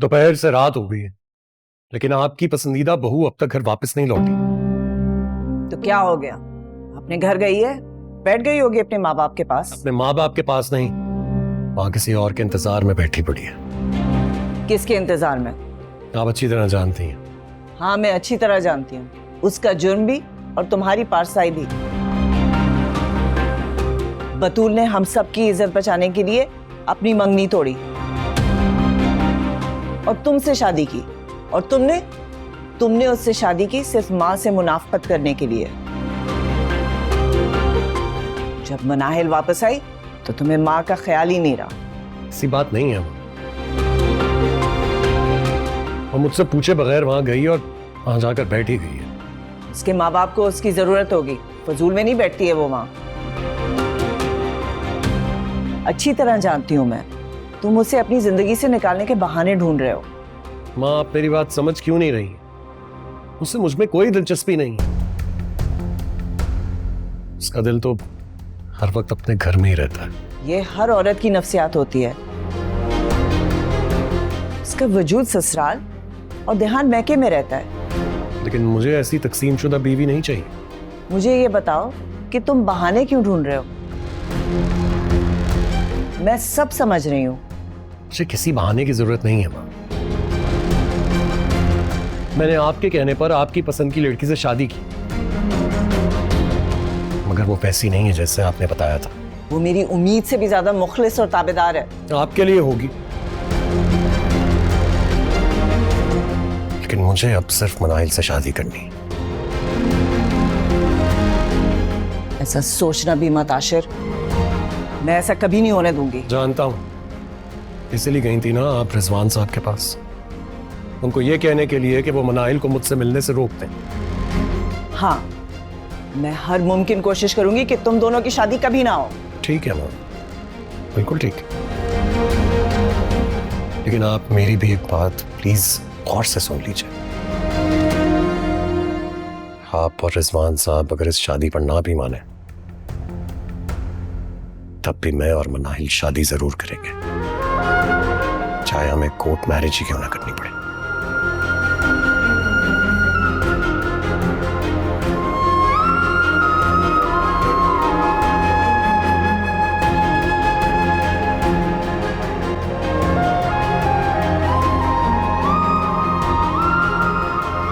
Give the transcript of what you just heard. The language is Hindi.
दोपहर से रात हो गई है, लेकिन आपकी पसंदीदा बहू अब तक घर वापस नहीं लौटी। तो क्या हो गया? अपने घर गई है, बैठ गई होगी अपने माँ बाप के पास। अपने माँ बाप के पास नहीं, वहां किसी और के इंतजार में बैठी पड़ी है। किसके इंतजार में? आप अच्छी तरह जानती हैं। हाँ, मैं अच्छी तरह जानती हूँ। उसका जुर्म भी और तुम्हारी पारसाई भी। बतूल ने हम सब की इज्जत बचाने के लिए अपनी मंगनी तोड़ी और तुमसे शादी की, और तुमने उससे शादी की सिर्फ माँ से मुनाफकत करने के लिए। जब मनाहिल वापस आई तो तुम्हें माँ का ख्याल ही नहीं रहा। ऐसी बात नहीं है। वो मुझसे पूछे बगैर वहां गई और वहां जाकर बैठ ही गई है। उसके माँ बाप को उसकी जरूरत होगी, फजूल में नहीं बैठती है वो वहां। अच्छी तरह जानती हूं मैं, तुम उसे अपनी जिंदगी से निकालने के बहाने ढूंढ रहे हो। माँ, आप मेरी बात समझ क्यों नहीं रही? उससे मुझ में कोई दिलचस्पी नहीं है। उसका दिल तो हर वक्त अपने घर में ही रहता है। ये हर औरत की नफ्सियात होती है। उसका वजूद ससुराल और देहात मैके में रहता है। लेकिन मुझे ऐसी तकसीमशुदा बीवी नहीं चाहिए। मुझे ये बताओ कि तुम बहाने क्यों ढूंढ रहे हो? मैं सब समझ रही हूं। मुझे किसी बहाने की जरूरत नहीं है माँ। मैंने आपके कहने पर आपकी पसंद की लड़की से शादी की, मगर वो वैसी नहीं है जैसे आपने बताया था। वो मेरी उम्मीद से भी ज्यादा मुखलिस और ताबेदार है। आपके लिए होगी, लेकिन मुझे अब सिर्फ मनाहिल से शादी करनी है। ऐसा सोचना भी मत आशिर, मैं ऐसा कभी नहीं होने दूंगी। जानता हूं, इसलिए गई थी ना आप रिजवान साहब के पास, उनको ये कहने के लिए कि वो मनाहिल को मुझसे मिलने से रोक दें। हाँ, मैं हर मुमकिन कोशिश करूंगी कि तुम दोनों की शादी कभी ना हो। ठीक है मैम, बिल्कुल ठीक है, लेकिन आप मेरी भी एक बात प्लीज गौर से सुन लीजिए। आप और रिजवान साहब अगर इस शादी पर ना भी माने, तब भी मैं और मनाहिल शादी जरूर करेंगे, चाहे हमें कोर्ट मैरिज ही क्यों ना करनी पड़े।